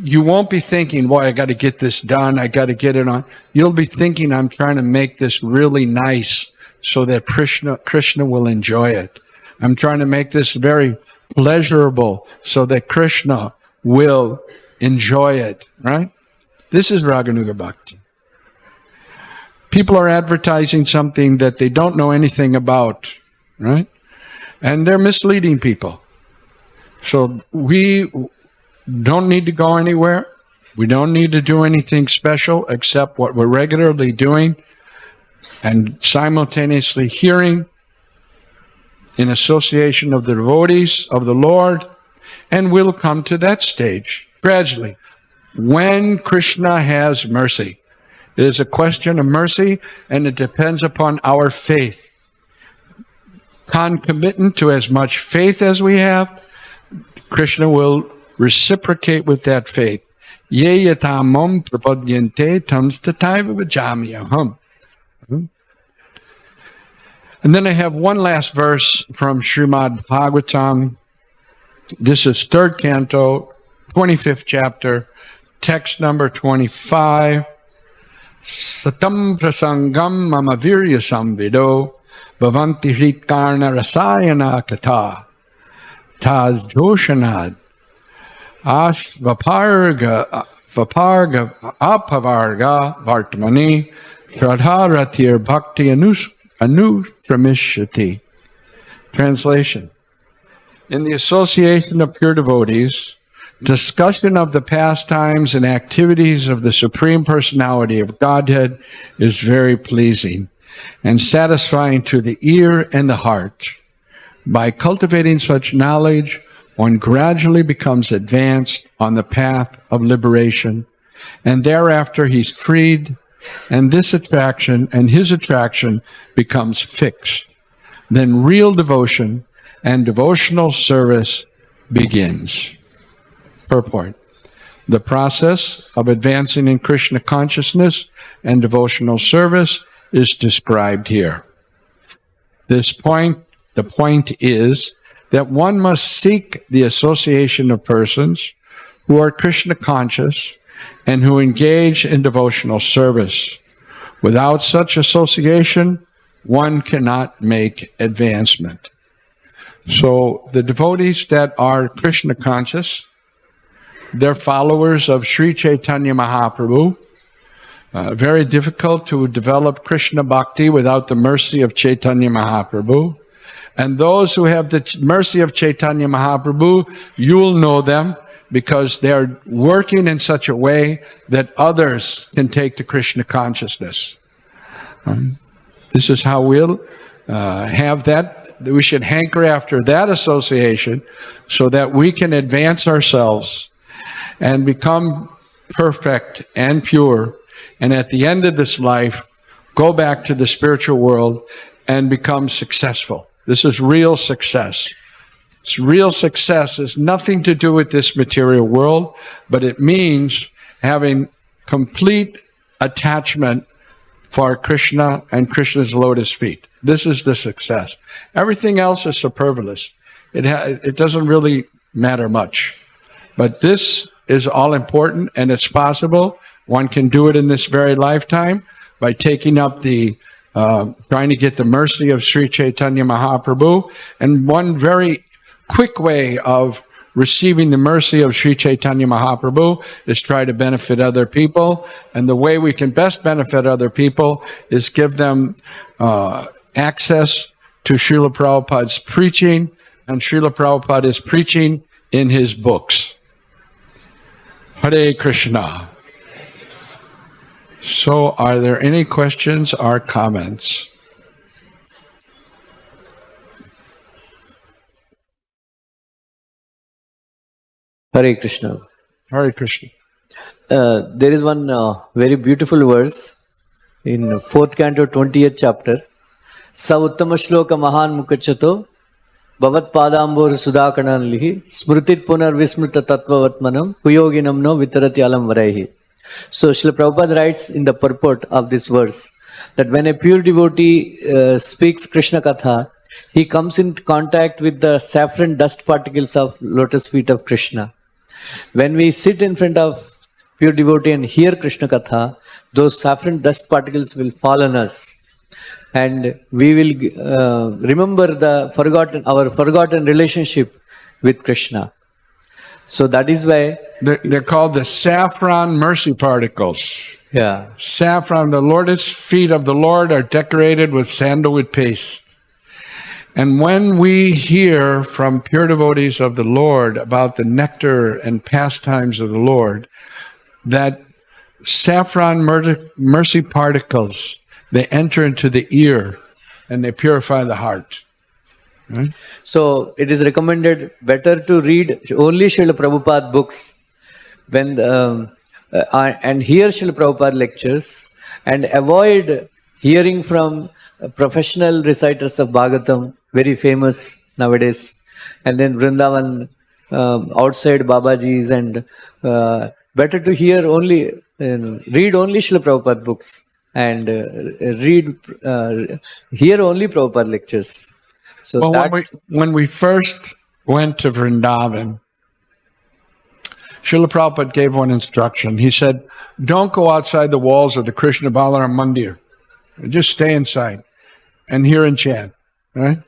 Speaker 1: you won't be thinking, boy, I got to get this done, I got to get it on. You'll be thinking, I'm trying to make this really nice so that Krishna will enjoy it. I'm trying to make this very pleasurable so that Krishna will enjoy it, right? This is Raganuga Bhakti. People are advertising something that they don't know anything about, right? And they're misleading people. So we don't need to go anywhere. We don't need to do anything special except what we're regularly doing and simultaneously hearing in association of the devotees of the Lord, and we'll come to that stage gradually. When Krishna has mercy, it is a question of mercy, and it depends upon our faith. Concomitant to as much faith as we have, Krishna will reciprocate with that faith. Ye yatamam prapadyante tamstataiva vajamyaham. And then I have one last verse from Srimad Bhagavatam. This is 3rd canto, 25th chapter, text number 25. Satam prasangam mama virya samvido bhavanti hritkarna rasayana kata taz joshanad vaparga apavarga vartamani shradharatir bhakti anutramishati. Translation. In the association of pure devotees, discussion of the pastimes and activities of the Supreme Personality of Godhead is very pleasing and satisfying to the ear and the heart. By cultivating such knowledge, one gradually becomes advanced on the path of liberation, and thereafter he's freed, and his attraction becomes fixed. Then real devotion and devotional service begins. Purport. The process of advancing in Krishna consciousness and devotional service is described here. The point is that one must seek the association of persons who are Krishna conscious and who engage in devotional service. Without such association, one cannot make advancement. So the devotees that are Krishna conscious, they're followers of Sri Chaitanya Mahaprabhu. Very difficult to develop Krishna Bhakti without the mercy of Chaitanya Mahaprabhu. And those who have the mercy of Chaitanya Mahaprabhu, you will know them because they're working in such a way that others can take to Krishna consciousness. This is how we'll have that. We should hanker after that association so that we can advance ourselves and become perfect and pure, and at the end of this life, go back to the spiritual world and become successful. This is real success. Real success has nothing to do with this material world, but it means having complete attachment for Krishna and Krishna's lotus feet. This is the success. Everything else is superfluous. It doesn't really matter much. But this is all important, and it's possible. One can do it in this very lifetime by taking up trying to get the mercy of Sri Chaitanya Mahaprabhu. And one very quick way of receiving the mercy of Sri Chaitanya Mahaprabhu is try to benefit other people. And the way we can best benefit other people is give them access to Srila Prabhupada's preaching, and Srila Prabhupada is preaching in his books. Hare Hare Krishna. So, are there any questions or comments?
Speaker 2: Hare Krishna.
Speaker 1: Hare Krishna.
Speaker 2: There is one very beautiful verse in 4th canto 20th chapter. Sa uttama shloka mahan mukachato bhavat padambor sudakananlihi smrutit punar vismrita tattvavatmanam kuyoginam no vitarati alam varaihi. So Srila Prabhupada writes in the purport of this verse that when a pure devotee speaks Krishna Katha, he comes in contact with the saffron dust particles of lotus feet of Krishna. When we sit in front of pure devotee and hear Krishna Katha, those saffron dust particles will fall on us. And we will remember our forgotten relationship with Krishna. So that is why
Speaker 1: they're called the saffron mercy particles.
Speaker 2: Yeah.
Speaker 1: Saffron, the lotus feet of the Lord are decorated with sandalwood paste. And when we hear from pure devotees of the Lord about the nectar and pastimes of the Lord, that saffron mercy particles, they enter into the ear and they purify the heart. Right?
Speaker 2: So it is recommended better to read only Srila Prabhupada books when and hear Srila Prabhupada lectures and avoid hearing from professional reciters of Bhagavatam, very famous nowadays, and then Vrindavan outside Babaji's, and better to hear only read only Srila Prabhupada books and hear only Prabhupada lectures. So
Speaker 1: well, when we first went to Vrindavan, Srila Prabhupada gave one instruction. He said, don't go outside the walls of the Krishna Balaram Mandir. Just stay inside and hear and chant. Right?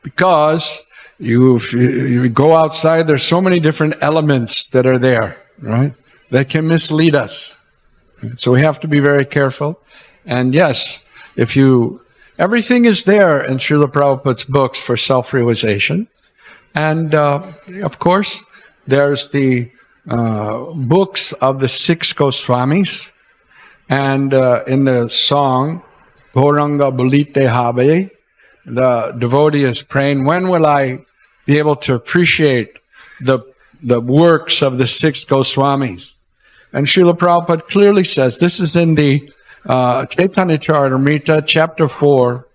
Speaker 1: Because if you go outside, there's so many different elements that are there, right? That can mislead us. So we have to be very careful. And yes, everything is there in Srila Prabhupada's books for self-realization. And of course, there's the books of the 6 Goswamis. And in the song, Gauranga Balite Habe, the devotee is praying, when will I be able to appreciate the works of the 6 Goswamis? And Srila Prabhupada clearly says, this is in the Chaitanya Charitamrita, chapter 4,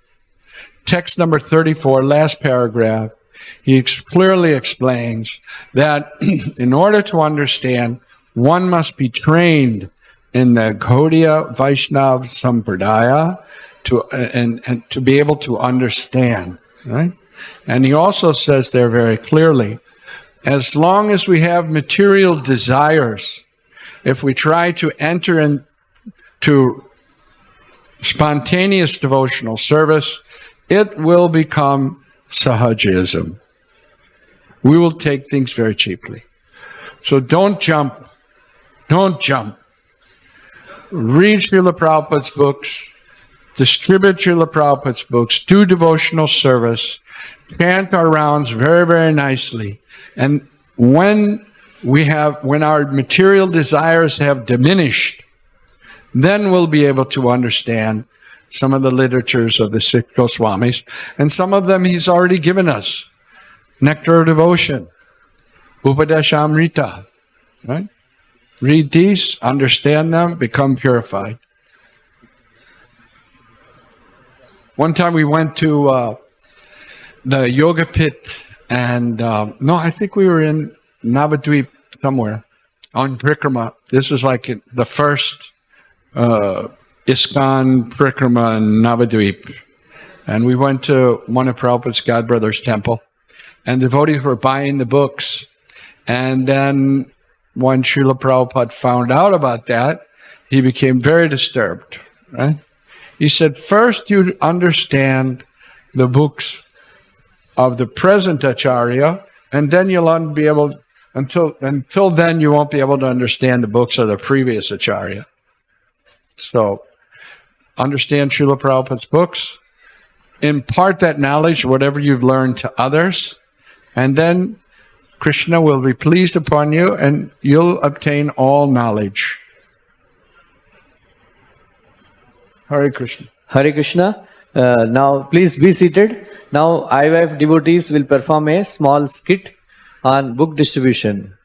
Speaker 1: text number 34, last paragraph. He clearly explains that in order to understand, one must be trained in the Gaudiya Vaishnava Sampradaya and to be able to understand, right? And he also says there very clearly, as long as we have material desires, if we try to enter into spontaneous devotional service, it will become sahajism. We will take things very cheaply. So don't jump. Don't jump. Read Srila Prabhupada's books. Distribute Srila Prabhupada's books. Do devotional service. Chant our rounds very, very nicely. And when our material desires have diminished, then we'll be able to understand some of the literatures of the 6 Goswamis. And some of them he's already given us. Nectar of Devotion, Upadeshamrita, right? Read these, understand them, become purified. One time we went to the Yoga Pit, and I think we were in Navadvip somewhere on Prikrama. This was like the first ISKCON Prikrama in Navadvip. And we went to one of Prabhupada's godbrothers' temple. And devotees were buying the books. And then when Srila Prabhupada found out about that, he became very disturbed, right? He said, first you understand the books of the present Acharya, and then you'll be able, until then you won't be able to understand the books of the previous Acharya. So, understand Srila Prabhupada's books, impart that knowledge, whatever you've learned, to others, and then Krishna will be pleased upon you and you'll obtain all knowledge. Hare Krishna.
Speaker 2: Hare Krishna. Now please be seated. Now IYF devotees will perform a small skit on book distribution.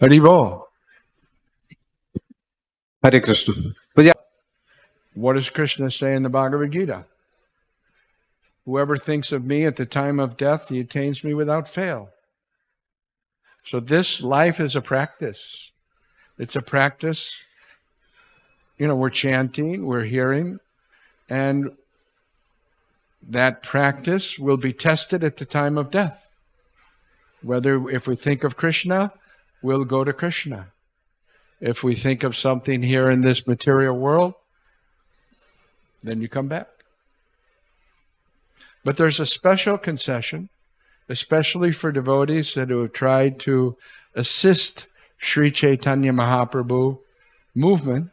Speaker 1: Haribo.
Speaker 3: Hare Krishna.
Speaker 1: What does Krishna say in the Bhagavad-gita? Whoever thinks of me at the time of death, he attains me without fail. So this life is a practice. It's a practice. We're chanting, we're hearing, and that practice will be tested at the time of death. If we think of Krishna, we'll go to Krishna. If we think of something here in this material world, then you come back. But there's a special concession, especially for devotees that have tried to assist Sri Chaitanya Mahaprabhu movement,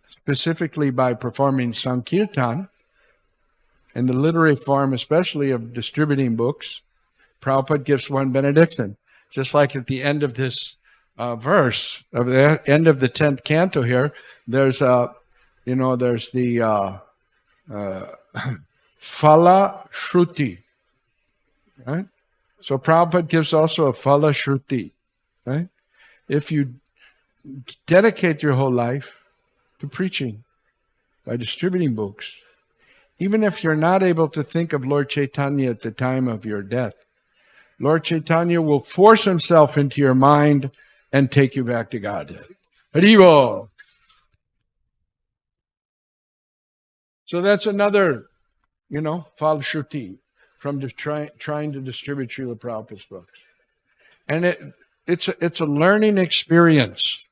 Speaker 1: specifically by performing Sankirtan, in the literary form, especially of distributing books. Prabhupada gives one benediction. Just like at the end of this verse, of the end of the 10th canto here, there's the Phala Shruti, right? So Prabhupada gives also a Phala Shruti, right? If you dedicate your whole life to preaching by distributing books, even if you're not able to think of Lord Chaitanya at the time of your death, Lord Chaitanya will force himself into your mind and take you back to Godhead. Haribo! So that's another, Phala Shruti from trying to distribute Srila Prabhupada's books. And it's a learning experience.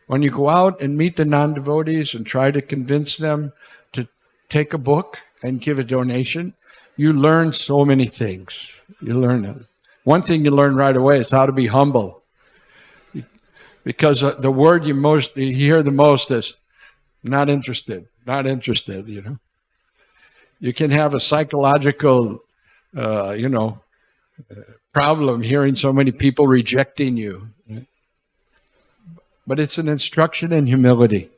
Speaker 1: When you go out and meet the non-devotees and try to convince them to take a book and give a donation, you learn so many things. One thing you learn right away is how to be humble. Because the word you hear the most is not interested, You can have a psychological, problem hearing so many people rejecting you. But it's an instruction in humility.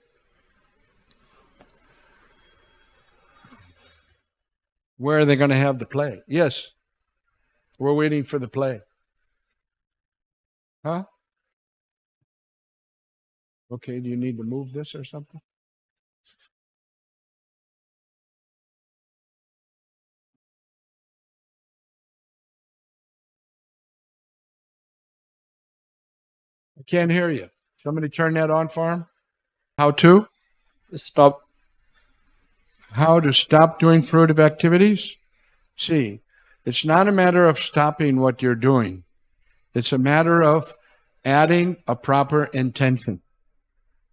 Speaker 1: Where are they going to have the play? Yes. We're waiting for the play. Huh? Okay, do you need to move this or something? I can't hear you. Somebody turn that on for him. How to?
Speaker 2: Stop.
Speaker 1: How to stop doing fruitive activities? See, it's not a matter of stopping what you're doing. It's a matter of adding a proper intention.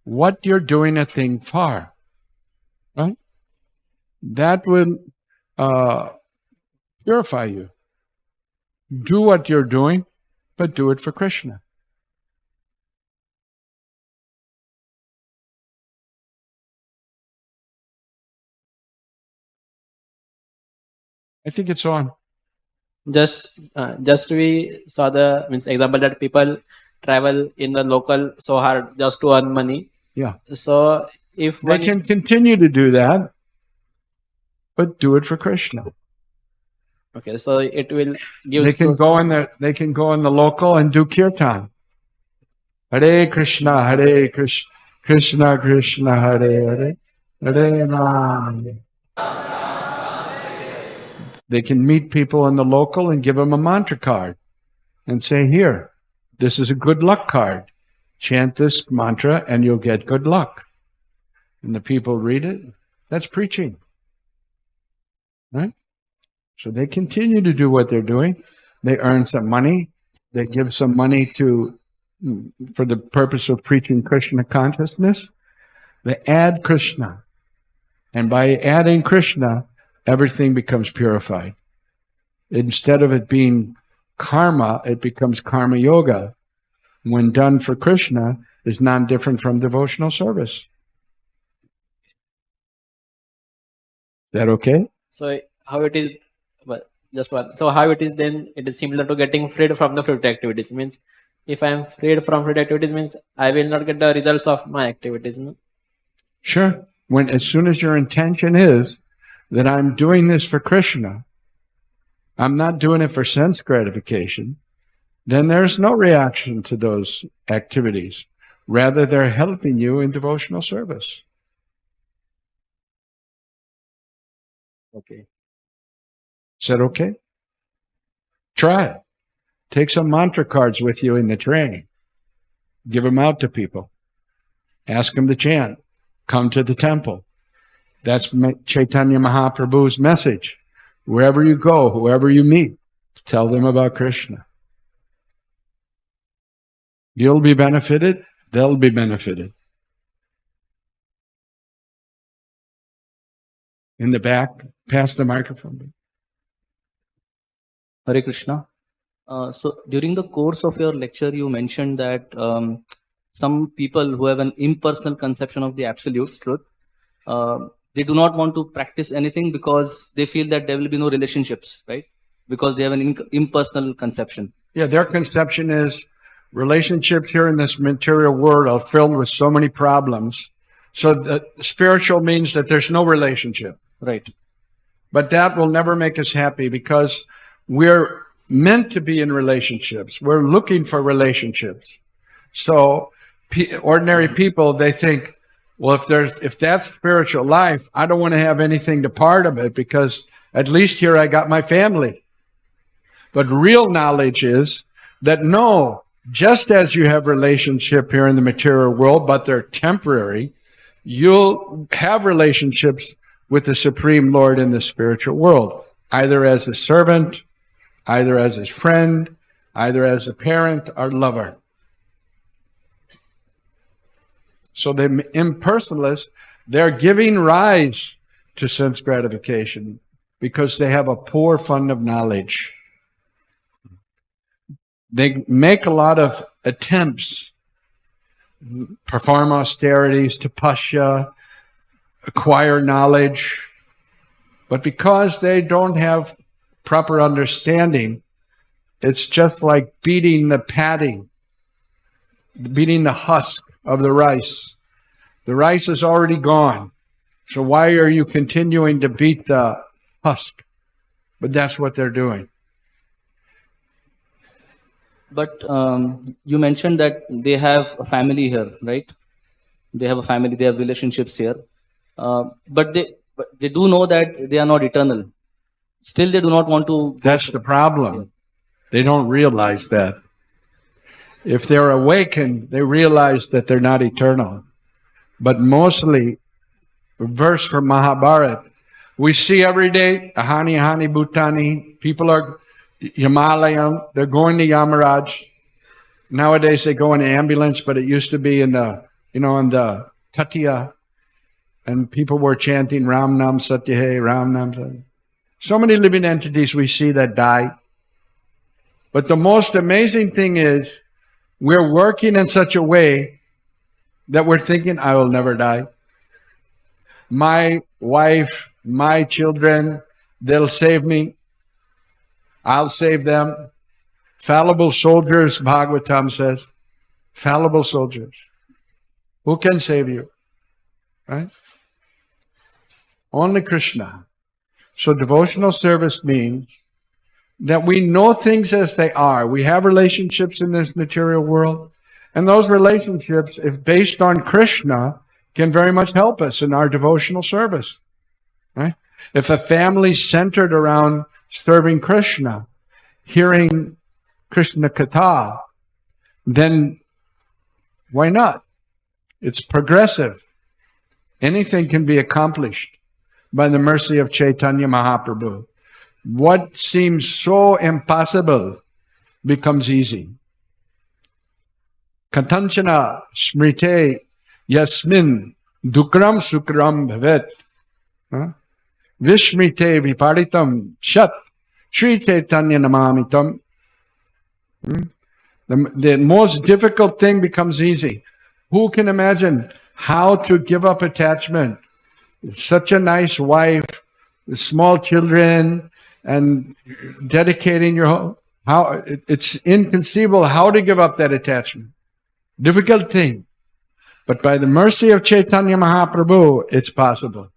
Speaker 1: What you're doing a thing for, right? That will purify you. Do what you're doing, but do it for Krishna. I think it's on.
Speaker 4: Just we saw the example that people travel in the local so hard just to earn money.
Speaker 1: Yeah.
Speaker 4: So if
Speaker 1: They can continue to do that, but do it for Krishna.
Speaker 4: okay, so it will give.
Speaker 1: They can go in the local and do kirtan. Hare Krishna, Hare Krishna, Krishna Krishna, Hare Hare, Hare Rama. They can meet people in the local and give them a mantra card and say, here, this is a good luck card. Chant this mantra and you'll get good luck. And the people read it. That's preaching. Right? So they continue to do what they're doing. They earn some money. They give some money for the purpose of preaching Krishna consciousness. They add Krishna. And by adding Krishna, everything becomes purified. Instead of it being karma, it becomes karma yoga. When done for Krishna, is non-different from devotional service. Is that okay?
Speaker 4: So how it is? But just one. So how it is then? It is similar to getting freed from the fruit activities. Means if I am freed from fruit activities, means I will not get the results of my activities. No?
Speaker 1: Sure. As soon as your intention is that I'm doing this for Krishna, I'm not doing it for sense gratification, then there's no reaction to those activities. Rather, they're helping you in devotional service.
Speaker 4: Okay.
Speaker 1: Is that okay? Try it. Take some mantra cards with you in the train. Give them out to people. Ask them to chant. Come to the temple. That's Chaitanya Mahaprabhu's message. Wherever you go, whoever you meet, tell them about Krishna. You'll be benefited. They'll be benefited. In the back, pass the microphone.
Speaker 3: Hare Krishna. So during the course of your lecture, you mentioned that some people who have an impersonal conception of the absolute truth, they do not want to practice anything because they feel that there will be no relationships, right? Because they have an impersonal conception.
Speaker 1: Yeah, their conception is relationships here in this material world are filled with so many problems. So the spiritual means that there's no relationship.
Speaker 3: Right.
Speaker 1: But that will never make us happy because we're meant to be in relationships. We're looking for relationships. So ordinary people, they think, well, if that's spiritual life, I don't want to have anything to part of it because at least here I got my family. But real knowledge is that no, just as you have relationship here in the material world, but they're temporary, you'll have relationships with the Supreme Lord in the spiritual world, either as a servant, either as his friend, either as a parent or lover. So the impersonalists, they're giving rise to sense gratification because they have a poor fund of knowledge. They make a lot of attempts, perform austerities, tapasya, acquire knowledge, but because they don't have proper understanding, it's just like beating the husk of the rice. The rice is already gone. So why are you continuing to beat the husk? But that's what they're doing.
Speaker 3: But you mentioned that they have a family here, right? They have a family, they have relationships here. But they do know that they are not eternal. Still, they do not want to.
Speaker 1: That's the problem. They don't realize that. If they're awakened, they realize that they're not eternal. But mostly, a verse from Mahabharata, we see every day, ahani bhutani, people are Himalayan, they're going to Yamaraj. Nowadays they go in an ambulance, but it used to be in the Tatiya, and people were chanting Ram Nam Satya, Ram Nam Satya. So many living entities we see that die. But the most amazing thing is, we're working in such a way that we're thinking, I will never die. My wife, my children, they'll save me. I'll save them. Fallible soldiers, Bhagavatam says. Fallible soldiers. Who can save you? Right? Only Krishna. So devotional service means that we know things as they are. We have relationships in this material world. And those relationships, if based on Krishna, can very much help us in our devotional service. Right? If a family centered around serving Krishna, hearing Krishna Katha, then why not? It's progressive. Anything can be accomplished by the mercy of Chaitanya Mahaprabhu. What seems so impossible becomes easy. Katanchana smrite yasmin dukram sukram bhavet. Vishmite viparitam shat Sri Chaitanya namamitam. The most difficult thing becomes easy. Who can imagine how to give up attachment? Such a nice wife, small children, and dedicating your whole, it's inconceivable how to give up that attachment. Difficult thing. But by the mercy of Chaitanya Mahaprabhu, it's possible.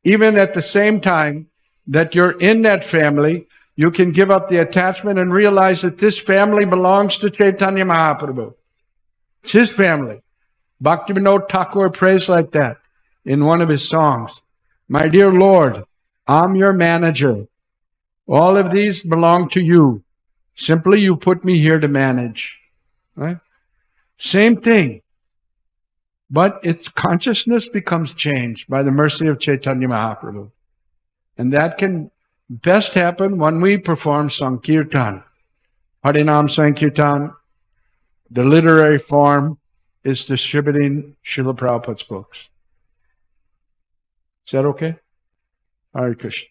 Speaker 1: Even at the same time that you're in that family, you can give up the attachment and realize that this family belongs to Chaitanya Mahaprabhu. It's his family. Bhaktivinoda Thakur prays like that in one of his songs. My dear Lord, I'm your manager. All of these belong to you. Simply you put me here to manage. Right? Same thing. But its consciousness becomes changed by the mercy of Chaitanya Mahaprabhu. And that can best happen when we perform Sankirtan. Harinam Sankirtan, the literary form, is distributing Srila Prabhupada's books. Is that okay? Hare Krishna.